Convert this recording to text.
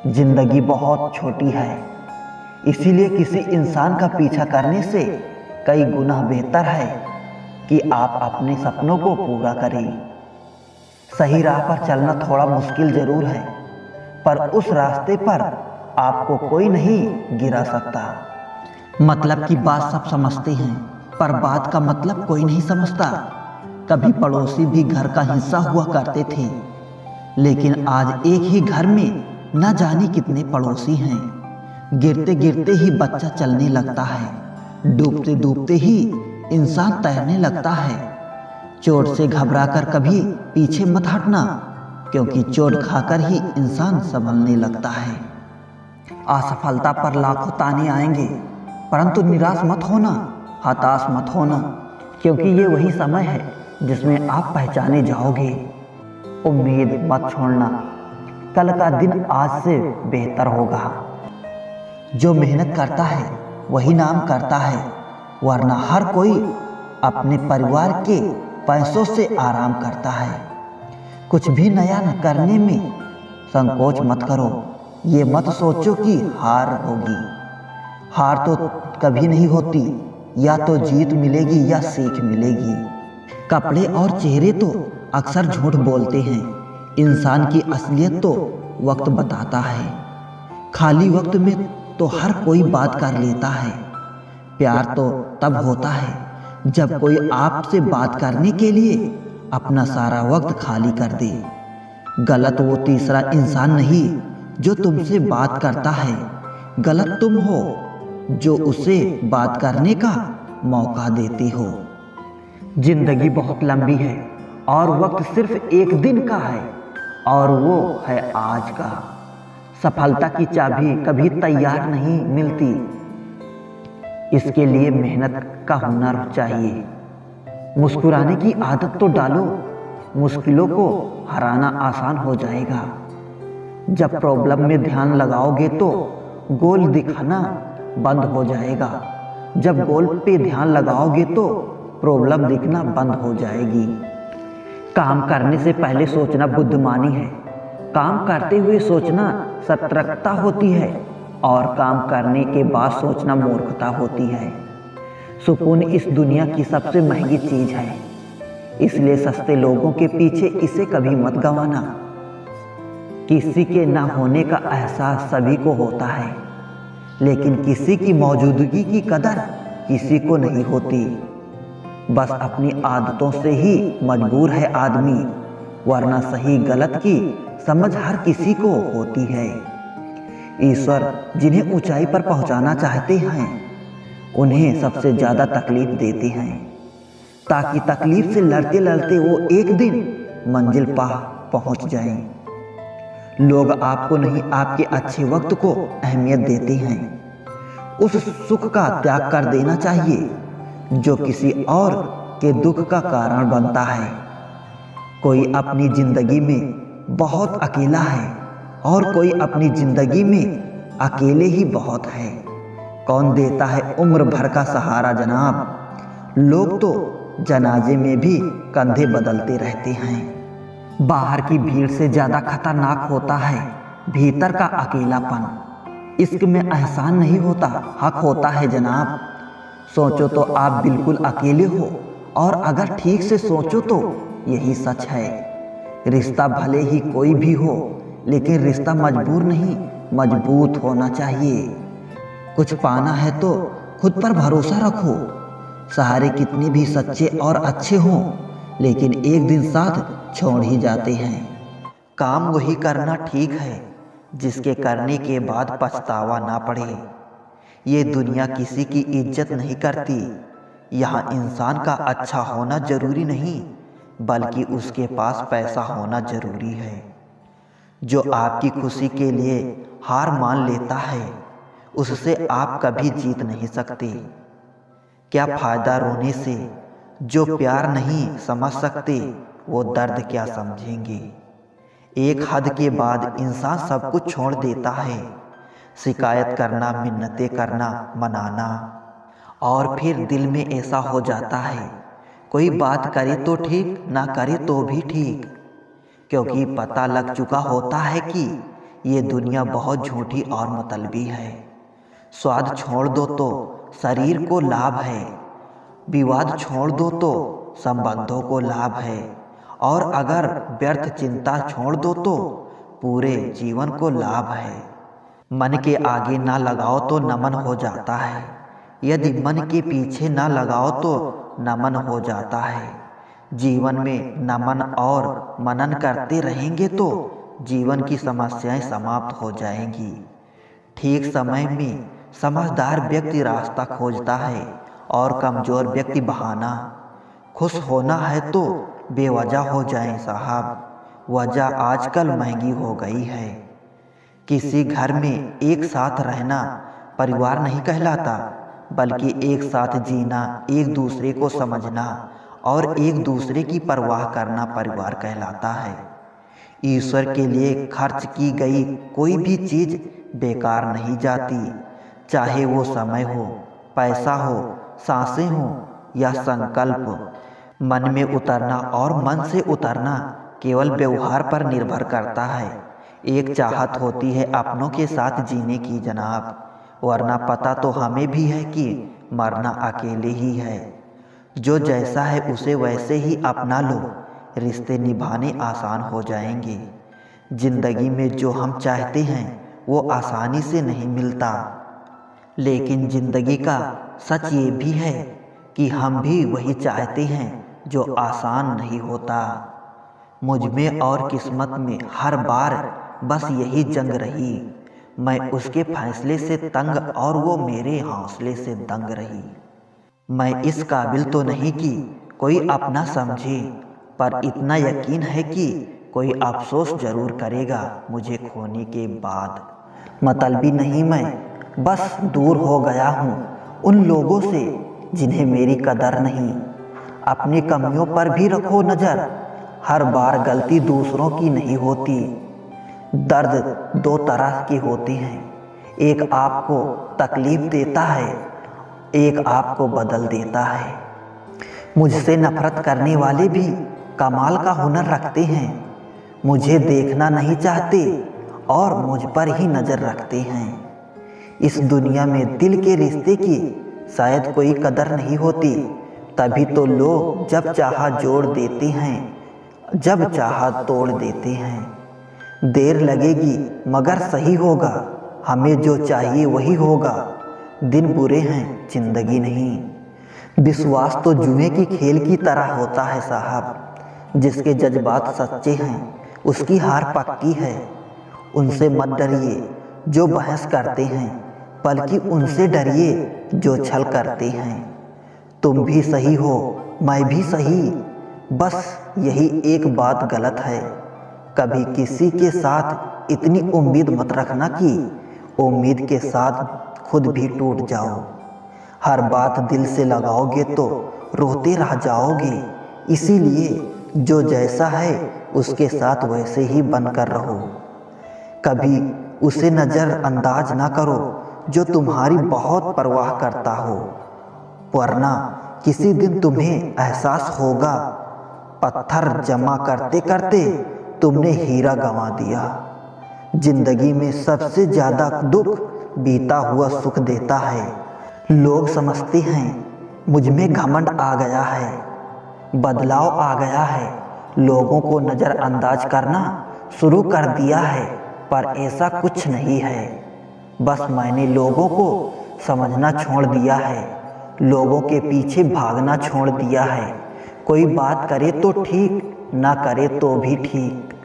जिंदगी बहुत छोटी है, इसीलिए किसी इंसान का पीछा करने से कई गुना बेहतर है कि आप अपने सपनों को पूरा करें। सही राह पर चलना थोड़ा मुश्किल जरूर है, पर उस रास्ते पर आपको कोई नहीं गिरा सकता। मतलब की बात सब समझते हैं, पर बात का मतलब कोई नहीं समझता। कभी पड़ोसी भी घर का हिस्सा हुआ करते थे, लेकिन आज एक ही घर में न जाने कितने पड़ोसी हैं। गिरते गिरते ही बच्चा चलने लगता है, डूबते डूबते ही इंसान तैरने लगता है। चोट से घबराकर कभी पीछे मत हटना, क्योंकि चोट खाकर ही इंसान संभलने लगता है। असफलता पर लाखों ताने आएंगे, परंतु निराश मत होना, हताश मत होना, क्योंकि ये वही समय है जिसमें आप पहचाने जाओगे। उम्मीद मत छोड़ना, कल का दिन आज से बेहतर होगा। जो मेहनत करता है वही नाम करता है, वरना हर कोई अपने परिवार के पैसों से आराम करता है। कुछ भी नया न करने में संकोच मत करो। ये मत सोचो कि हार होगी। हार तो कभी नहीं होती, या तो जीत मिलेगी या सीख मिलेगी। कपड़े और चेहरे तो अक्सर झूठ बोलते हैं, इंसान की असलियत तो वक्त बताता है। खाली वक्त में तो हर कोई बात कर लेता है। प्यार तो तब होता है जब कोई आपसे बात करने के लिए अपना सारा वक्त खाली कर दे। गलत वो तीसरा इंसान नहीं जो तुमसे बात करता है, गलत तुम हो जो उसे बात करने का मौका देते हो। जिंदगी बहुत लंबी है और वक्त सिर्फ एक दिन का है, और वो है आज का। सफलता की चाबी कभी तैयार नहीं मिलती, इसके लिए मेहनत का हुनर चाहिए। मुस्कुराने की आदत तो डालो, मुश्किलों को हराना आसान हो जाएगा। जब प्रॉब्लम में ध्यान लगाओगे तो गोल दिखाना बंद हो जाएगा। जब गोल पे ध्यान लगाओगे तो प्रॉब्लम दिखना बंद हो जाएगी। काम करने से पहले सोचना बुद्धिमानी है, काम करते हुए सोचना सतर्कता होती है, और काम करने के बाद सोचना मूर्खता होती है। सुकून इस दुनिया की सबसे महंगी चीज है, इसलिए सस्ते लोगों के पीछे इसे कभी मत गंवाना। किसी के ना होने का एहसास सभी को होता है, लेकिन किसी की मौजूदगी की कदर किसी को नहीं होती। बस अपनी आदतों से ही मजबूर है आदमी, वरना सही गलत की समझ हर किसी को होती है। ईश्वर जिन्हें ऊंचाई पर पहुंचाना चाहते हैं, उन्हें सबसे ज्यादा तकलीफ देते हैं, ताकि तकलीफ से लड़ते लड़ते वो एक दिन मंजिल पा पहुंच जाएं। लोग आपको नहीं, आपके अच्छे वक्त को अहमियत देते हैं। उस सुख का त्याग कर देना चाहिए जो किसी और के दुख का कारण बनता है। कोई अपनी जिंदगी में बहुत अकेला है, और कोई अपनी जिंदगी में अकेले ही बहुत है। कौन देता है उम्र भर का सहारा जनाब। लोग तो जनाजे में भी कंधे बदलते रहते हैं। बाहर की भीड़ से ज्यादा खतरनाक होता है भीतर का अकेलापन। इश्क में एहसान नहीं होता, हक होता है जनाब। सोचो तो आप बिल्कुल अकेले हो, और अगर ठीक से सोचो तो यही सच है। रिश्ता भले ही कोई भी हो, लेकिन रिश्ता मजबूर नहीं, मजबूत होना चाहिए। कुछ पाना है तो खुद पर भरोसा रखो। सहारे कितने भी सच्चे और अच्छे हों, लेकिन एक दिन साथ छोड़ ही जाते हैं। काम वही करना ठीक है जिसके करने के बाद पछतावा ना पड़े। ये दुनिया किसी की इज्जत नहीं करती। यहाँ इंसान का अच्छा होना जरूरी नहीं, बल्कि उसके पास पैसा होना जरूरी है। जो आपकी खुशी के लिए हार मान लेता है, उससे आप कभी जीत नहीं सकते। क्या फायदा रोने से? जो प्यार नहीं समझ सकते वो दर्द क्या समझेंगे। एक हद के बाद इंसान सब कुछ छोड़ देता है। शिकायत करना, मिन्नतें करना, मनाना, और फिर दिल में ऐसा हो जाता है कोई बात करे तो ठीक, ना करे तो भी ठीक, क्योंकि पता लग चुका होता है कि ये दुनिया बहुत झूठी और मतलबी है। स्वाद छोड़ दो तो शरीर को लाभ है, विवाद छोड़ दो तो संबंधों को लाभ है, और अगर व्यर्थ चिंता छोड़ दो तो पूरे जीवन को लाभ है। मन के आगे ना लगाओ तो नमन हो जाता है, यदि मन के पीछे ना लगाओ तो नमन हो जाता है। जीवन में नमन और मनन करते रहेंगे तो जीवन की समस्याएं समाप्त हो जाएंगी। ठीक समय में समझदार व्यक्ति रास्ता खोजता है और कमज़ोर व्यक्ति बहाना। खुश होना है तो बेवजह हो जाए साहब, वजह आजकल महंगी हो गई है। किसी घर में एक साथ रहना परिवार नहीं कहलाता, बल्कि एक साथ जीना, एक दूसरे को समझना और एक दूसरे की परवाह करना परिवार कहलाता है। ईश्वर के लिए खर्च की गई कोई भी चीज़ बेकार नहीं जाती, चाहे वो समय हो, पैसा हो, सांसें हो या संकल्प। मन में उतरना और मन से उतरना केवल व्यवहार पर निर्भर करता है। एक चाहत होती है अपनों के साथ जीने की जनाब, वरना पता तो हमें भी है कि मरना अकेले ही है। जो जैसा है उसे वैसे ही अपना लो, रिश्ते निभाने आसान हो जाएंगे। जिंदगी में जो हम चाहते हैं वो आसानी से नहीं मिलता, लेकिन जिंदगी का सच ये भी है कि हम भी वही चाहते हैं जो आसान नहीं होता। मुझ में और किस्मत में हर बार बस यही जंग रही, मैं उसके फैसले से तंग और वो मेरे हौसले से दंग रही। मैं इस काबिल तो नहीं कि कोई अपना समझे, पर इतना यकीन है कि कोई अफसोस जरूर करेगा मुझे खोने के बाद। मतलबी नहीं मैं, बस दूर हो गया हूँ उन लोगों से जिन्हें मेरी कदर नहीं। अपनी कमियों पर भी रखो नज़र, हर बार गलती दूसरों की नहीं होती। दर्द दो तरह के होते हैं, एक आपको तकलीफ देता है, एक आपको बदल देता है। मुझसे नफरत करने वाले भी कमाल का हुनर रखते हैं, मुझे देखना नहीं चाहते और मुझ पर ही नज़र रखते हैं। इस दुनिया में दिल के रिश्ते की शायद कोई कदर नहीं होती, तभी तो लोग जब चाहा जोड़ देते हैं, जब चाहा तोड़ देते हैं। देर लगेगी मगर सही होगा, हमें जो चाहिए वही होगा। दिन बुरे हैं जिंदगी नहीं। विश्वास तो जुए की खेल की तरह होता है साहब, जिसके जज्बात सच्चे हैं उसकी हार पक्की है। उनसे मत डरिए जो बहस करते हैं, बल्कि उनसे डरिए जो छल करते हैं। तुम भी सही हो मैं भी सही, बस यही एक बात गलत है। कभी किसी के साथ इतनी उम्मीद मत रखना कि उम्मीद के साथ खुद भी टूट जाओ। हर बात दिल से लगाओगे तो रोते रह जाओगे, इसीलिए जो जैसा है उसके साथ वैसे ही बनकर रहो। कभी उसे नज़रअंदाज ना करो जो तुम्हारी बहुत परवाह करता हो, वरना किसी दिन तुम्हें एहसास होगा पत्थर जमा करते करते तुमने हीरा गंवा दिया। जिंदगी में सबसे ज़्यादा दुख बीता हुआ सुख देता है। लोग समझते हैं मुझ में घमंड आ गया है, बदलाव आ गया है, लोगों को नज़रअंदाज करना शुरू कर दिया है, पर ऐसा कुछ नहीं है। बस मैंने लोगों को समझना छोड़ दिया है, लोगों के पीछे भागना छोड़ दिया है। कोई बात करे तो ठीक, ना करे तो भी ठीक।